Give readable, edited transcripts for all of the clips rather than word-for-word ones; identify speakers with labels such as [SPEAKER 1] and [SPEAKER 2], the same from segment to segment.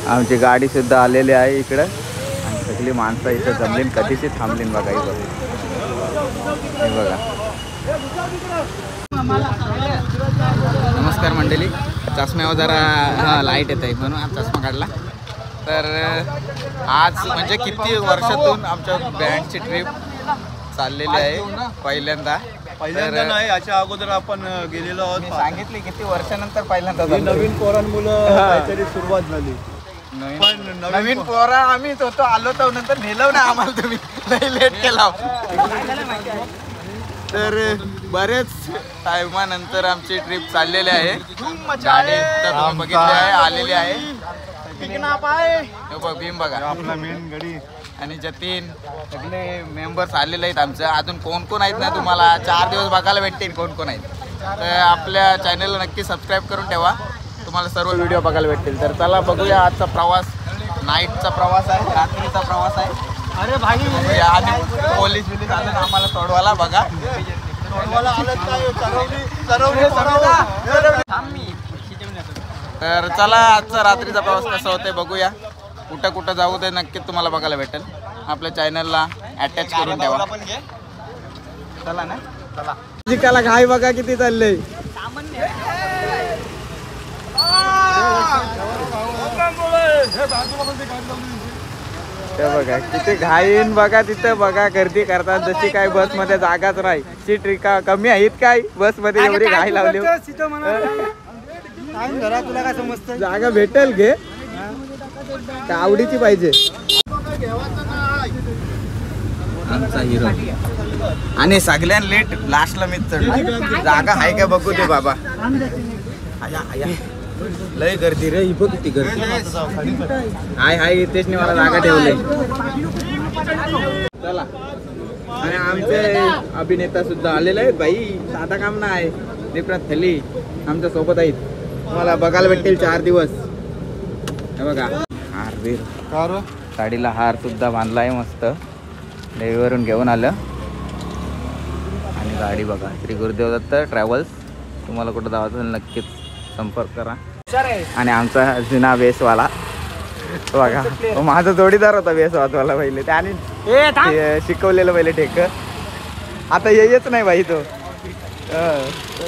[SPEAKER 1] आमची गाडी सुद्धा आलेली आहे इकडं आणि सगळी माणसं इथं जमलीन कधीची थांबलीन बघा इथं. हे बघा. नमस्कार मंडळी. चष्म्यावर जरा लाईट येत आहे म्हणून चष्मा काढला. तर आज म्हणजे किती वर्षातून आमच्या बँडची ट्रिप चाललेली आहे पहिल्यांदा.
[SPEAKER 2] नाही, याच्या अगोदर आपण गेलेलो आहोत.
[SPEAKER 1] सांगितले किती वर्षानंतर पहिल्यांदा
[SPEAKER 2] नवीन पोरांमुळं काहीतरी सुरुवात झाली.
[SPEAKER 1] नवीन पोरा आम्ही होतो आलो तर नंतर नेलं ना आम्हाला तुम्ही लई लेट केला. तर बरेच टायमानंतर आमची ट्रिप चाललेली आहे. गाडी बघितली आहे आलेली आहे. भीम बघा
[SPEAKER 2] आपला मेन गाडी
[SPEAKER 1] आणि जतीन सगळे मेंबर्स आलेले आहेत आमचं. अजून कोण कोण आहेत ना तुम्हाला 4 दिवस बघायला भेटतील कोण कोण आहेत. तर आपल्या चॅनलला नक्की सबस्क्राईब करून ठेवा, तुम्हाला सर्व व्हिडिओ बघायला भेटतील. तर चला बघूया आजचा प्रवास. नाईटचा प्रवास आहे, रात्रीचा प्रवास आहे. अरे भाई आणि पोलीस बिलीस आलं ना आम्हाला सोडवायला बघा. तर चला आजचा रात्रीचा प्रवास कसा होतोय बघूया. कुठं कुठं जाऊ ते नक्की तुम्हाला बघायला भेटेल. आपल्या चॅनलला अटॅच करून ठेवा. चला ना चला. जिकाला घाई बघा किती चाललंय. ते बघा किती घाईन बघा. तिथं बघा गर्दी करतात जशी काय बस मध्ये जागाच नाही. सीट रिका कमी आहेत काय बस मध्ये एवढी घाई लावली.
[SPEAKER 2] तुला काय समजतं?
[SPEAKER 1] जागा भेटेल घे का आवडीची पाहिजे. आमचा हिरो आणि सगळ्यां लेट लास्टला मी चढलो. जागा आहे का बघू दे बाबा. लय गर्दी रे. ही बघ किती गर्दी. हाय हाय इथेच नाही मला जागा ठेवली. चला. आणि आमचे अभिनेता सुद्धा आलेले आहेत भाई. साधा काम नाही. निप्रात थली आमच्या सोबत आहेत. तुम्हाला बघायला भेटतील 4 दिवस. हे बघा हार बीर साडीला हार सुद्धा बांधला आहे मस्त. देवीवरून घेऊन आलं. आणि गाडी बघा श्री गुरुदेव दत्त ट्रॅव्हल्स. तुम्हाला कुठं जायचं असेल नक्कीच संपर्क करा. आणि आमचा जुना बेसवाला बघा. माझा जोडीदार होता बेसवाला पहिले. त्याने शिकवलेलं पहिले ठेक. आता येच नाही बाई तो.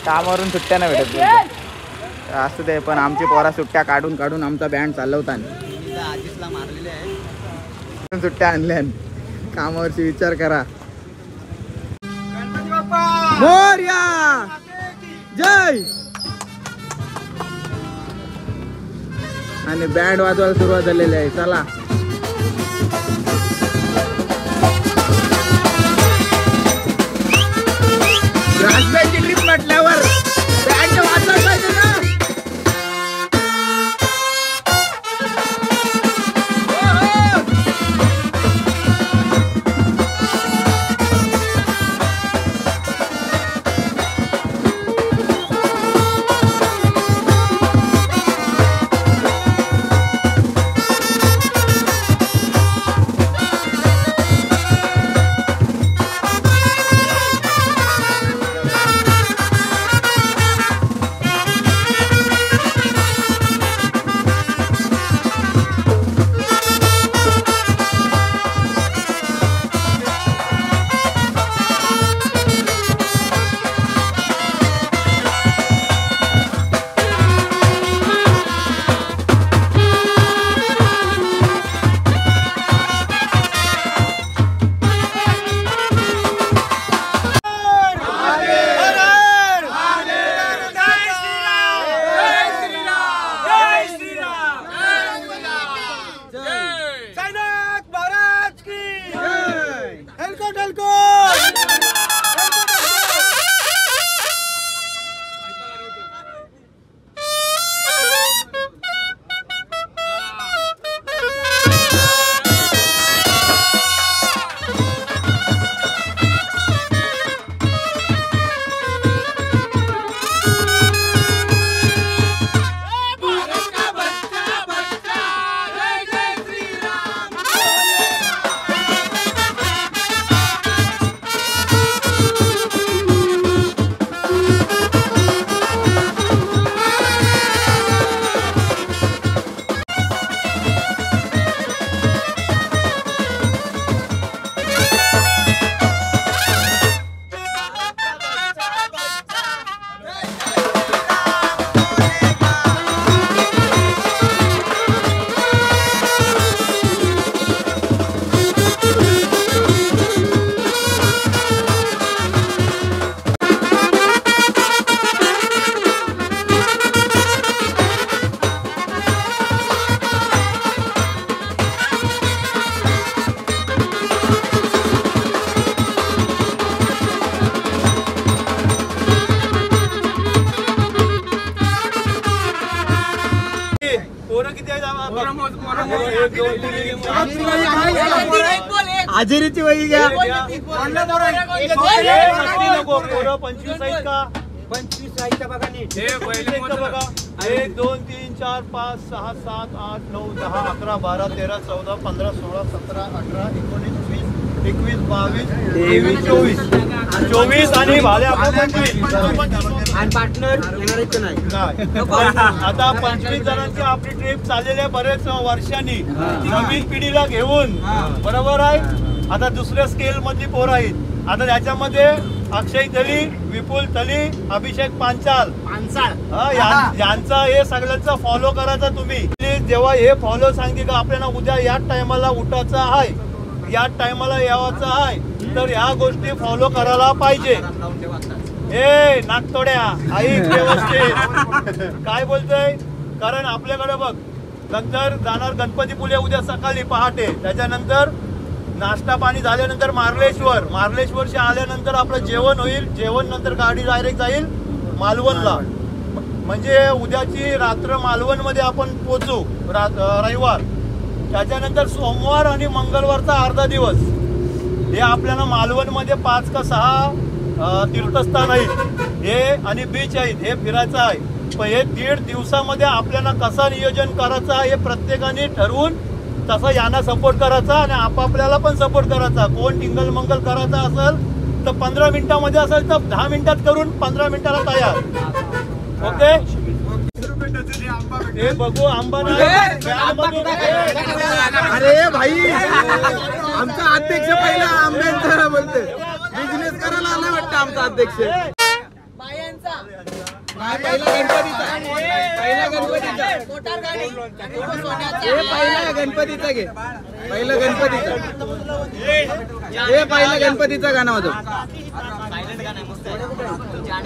[SPEAKER 1] कामावरून सुट्ट्या नाही भेटत. असं ते पण आमची पोरा सुट्ट्या काढून काढून आमचा बँड चालवताना सुट्ट्या आणल्या. कामावरची विचार करा. मोरया जय. आणि बँड वाजवायला सुरुवात झालेली आहे. चला. राजबाईची ट्रिप म्हटल्यावर बँड वाजवायला पाहिजे ना. हाजेरीची वही घ्या.
[SPEAKER 2] 25 आहेत का? 25 आहेत बघा नीट. बघा 1 2 3 4 5 6 7 8 9 10 11 12 13 14 15 16 17 18 19 20 21 22 23 24 आणि भाल्या आपण 25
[SPEAKER 3] आणि पार्टनर येणार की नाही?
[SPEAKER 2] आता 25 जणांची आपली ट्रिप चाललेली आहे बरेच वर्षांनी नवीन पिढीला घेऊन. बरोबर आहे. आता दुसऱ्या स्केल मधली पोरं आहेत. आता त्याच्यामध्ये अक्षय तली, विपुल तली, अभिषेक पांचाल यांचा हे सगळ्यांचा फॉलो करायचा तुम्ही. जेव्हा हे फॉलो सांगते का आपल्याला उद्या याच टायमाला उठायचं आहे, याच टायमाला यावायचं आहे, तर ह्या गोष्टी फॉलो करायला पाहिजे. ए नागतोड्या ऐक व्यवस्थित काय बोलतोय. कारण आपल्याकडे बघ नंतर जाणार गणपतीपुळे उद्या सकाळी पहाटे. त्याच्यानंतर नाश्ता पाणी झाल्यानंतर मार्लेश्वरशी आल्यानंतर आपलं जेवण होईल. जेवण नंतर गाडी डायरेक्ट जाईल मालवणला. म्हणजे उद्याची रात्र मालवणमध्ये आपण पोचू रविवार. त्याच्यानंतर सोमवार आणि मंगळवारचा अर्धा दिवस हे आपल्याला मालवणमध्ये 5 का 6 तीर्थस्थान आहेत हे आणि बीच आहेत हे फिरायचं आहे. पण हे 1.5 दिवसामध्ये आपल्याला कसं नियोजन करायचं आहे हे प्रत्येकाने ठरवून तसं यांना सपोर्ट करायचा आणि आपापल्याला पण सपोर्ट करायचा. कोण टिंगल मंगल करायचा असेल तर 15 मिनिटामध्ये असेल तर 10 मिनिटात करून 15 मिनिटाला तयार. ओके. हे बघू आंबा
[SPEAKER 1] अरे भाई आमचा अध्यक्ष पहिला आंब्यांचा बोलतोय. बिझनेस करायला आला वाटतं आमचा अध्यक्ष. पहिला गणपतीचा घे. पहिला गणपतीचा गाणं होतं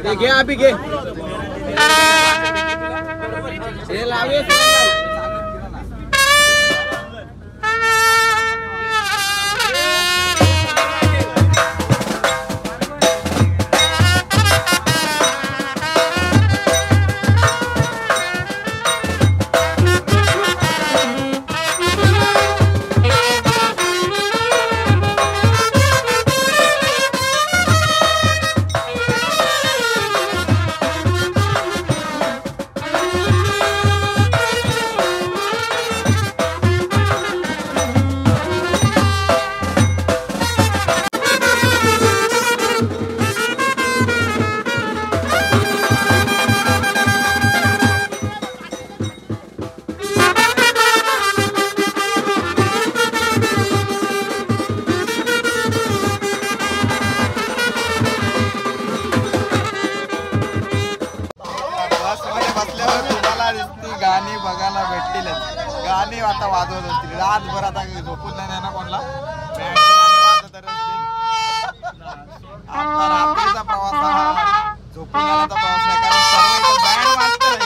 [SPEAKER 1] ते घे. अभि घे हे लावे. गाणी बघायला भेटतीलच. गाणी आता वाजवत असतील रातभर. आता झोपून नाही ना कोणाला. बँडची गाणी वाजतच असतील. आता रात्रीचा प्रवास हा झोपून जाण्याचा प्रवास नाही. कारण सर्व इथं बँड वाजत नाही.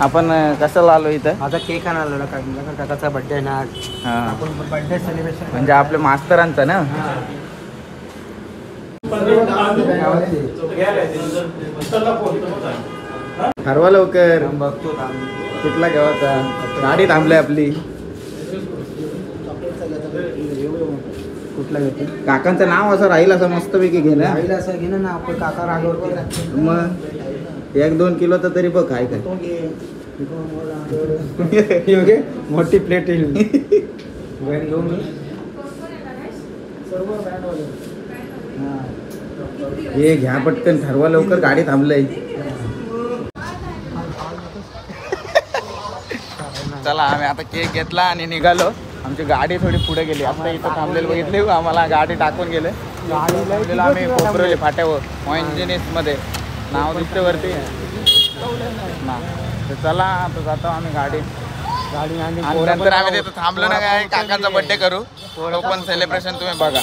[SPEAKER 1] आपण कशाला आलो इथं?
[SPEAKER 3] आता केक आणायला काकाचा बर्थडे आहे ना आज.
[SPEAKER 1] हा
[SPEAKER 3] आपण बर्थडे सेलिब्रेशन
[SPEAKER 1] म्हणजे आपल्या मास्तरांचा ना. ठरवा लवकर
[SPEAKER 3] बघतो
[SPEAKER 1] कुठला घेवाचा. गाडी थांबली आपली.
[SPEAKER 3] कुठला घेतो
[SPEAKER 1] काकांचं नाव असं राहील असं मस्तपैकी घे ना.
[SPEAKER 3] राहिलं असं घेणं ना आपण काका रागावरती
[SPEAKER 1] मग 1-2 किलो तर तरी बघ काय काय.
[SPEAKER 3] मोठी प्लेट येईल घेऊन सर्व
[SPEAKER 1] हे घ्या पटकन ठरवा लवकर. गाडी थांबलंय. चला आम्ही आता केक घेतला आणि निघालो. आमची गाडी थोडी पुढे गेली. आता इथं थांबलेलं बघितले आम्हाला गाडी टाकून गेले. थांबलेलो आम्ही कोपरोली फाट्यावर मध्ये नाव दिसते वरती ना. तर चला आता जातो आम्ही गाडी. आणि नंतर आम्ही तिथं थांबलो ना काय काकांचा बर्थडे करू. तो पण सेलिब्रेशन तुम्ही बघा.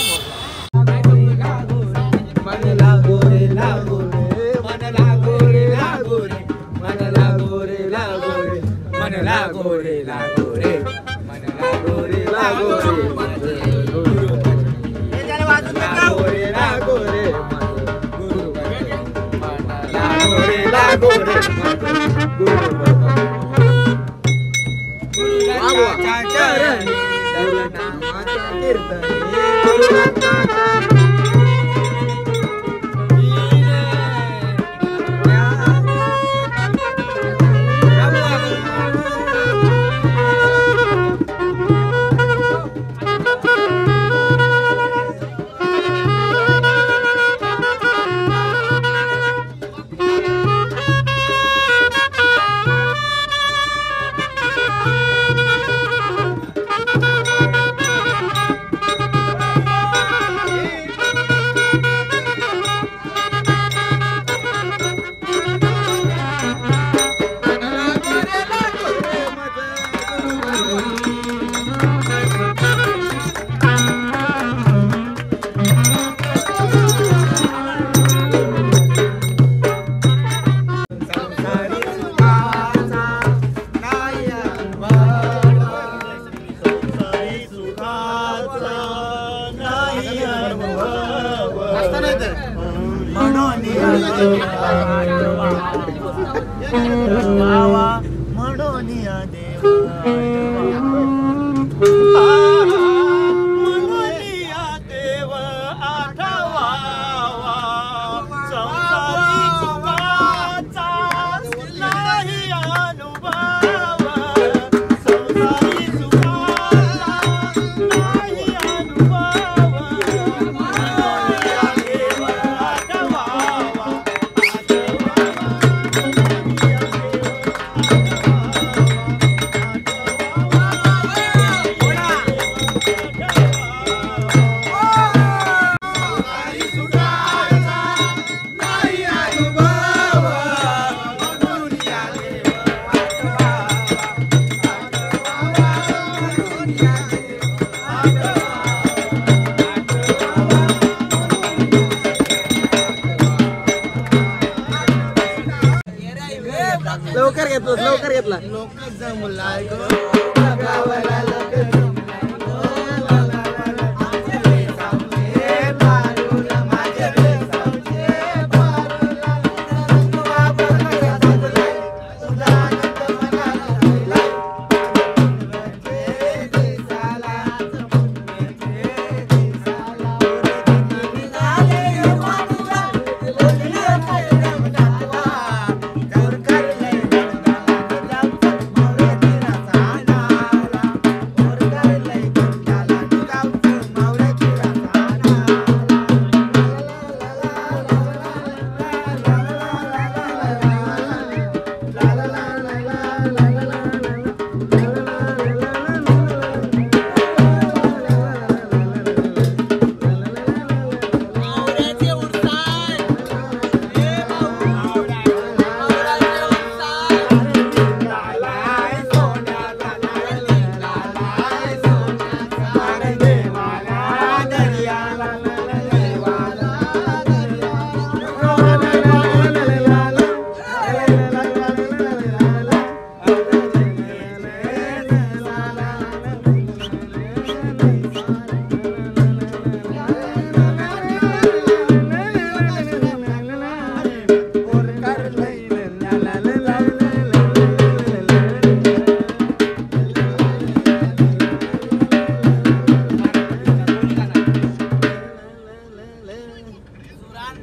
[SPEAKER 3] लवकर घेतला
[SPEAKER 4] Thank you.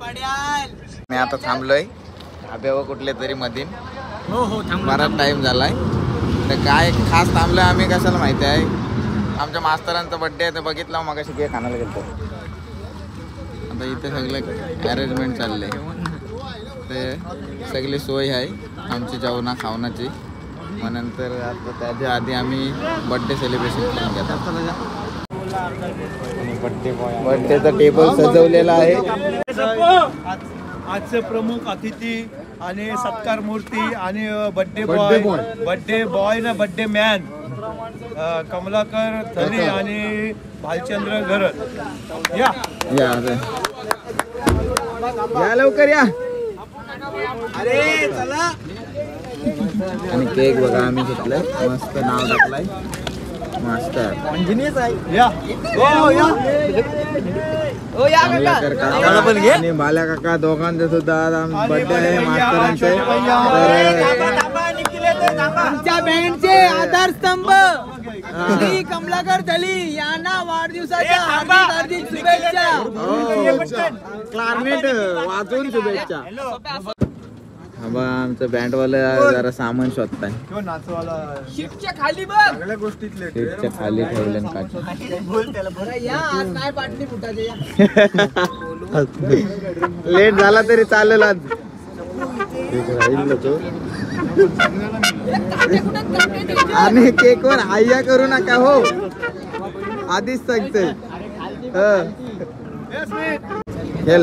[SPEAKER 1] मी आता थांबलोय आब्यावर कुठले तरी मधीन बराच टाइम झालाय तर काय खास थांबलोय आम्ही कशाला माहिती आहे आमच्या मास्तरांचा बर्थडे आहे तर बघितलं मग अशी केक खाण्याला गेलो आता इथे सगळं अरेंजमेंट चाललंय ते सगळी सोय आहे आमची जेवणा खावण्याची मग नंतर आता त्याच्या आधी आम्ही बर्थडे सेलिब्रेशन करून घेतो बर्थडेचा टेबल सजवलेला आहे
[SPEAKER 2] आजचे प्रमुख अतिथी आणि सत्कार मूर्ती आणि बर्थडे बॉय ना बर्थडे मॅन कमलाकर थरी आणि भालचंद्र घरत या
[SPEAKER 1] लवकर या चला आणि केक बघा आम्ही घेतलाय मस्त नाव टाकलाय मास्टर इंजिनियर आहे
[SPEAKER 2] या
[SPEAKER 1] कमलाकर काका आणि बाल्या काका दोघांचे सुद्धा बर्थडे आहे मास्तरांचे
[SPEAKER 4] आमच्या बँडचे आधारस्तंभ श्री कमलाकर थली यांना वाढदिवसाच्या हार्दिक शुभेच्छा
[SPEAKER 1] क्लारनेट वाजवून शुभेच्छा बा आमचं बँडवाला जरा सामान शोधताय
[SPEAKER 4] शिफ्टच्या खाली बघ
[SPEAKER 1] सीटच्या खाली ठेवले
[SPEAKER 4] या आज काय पाटली फुटाचे या
[SPEAKER 1] लेट झाला तरी चालेल आज राहील तो आणि केक वर हाय्या करू नका हो आधीच सांगते खेळ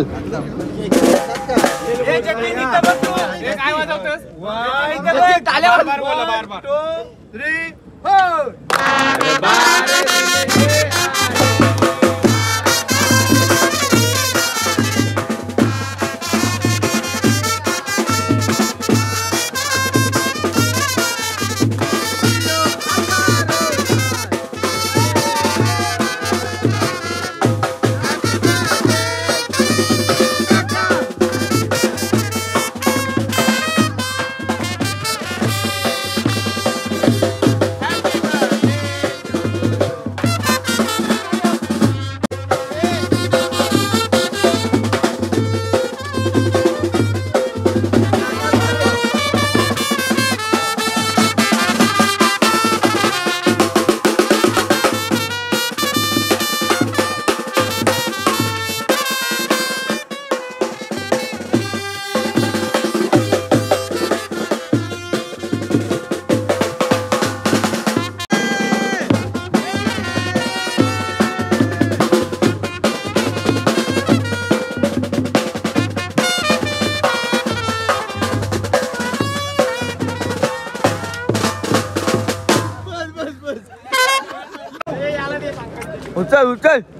[SPEAKER 1] उचल उचल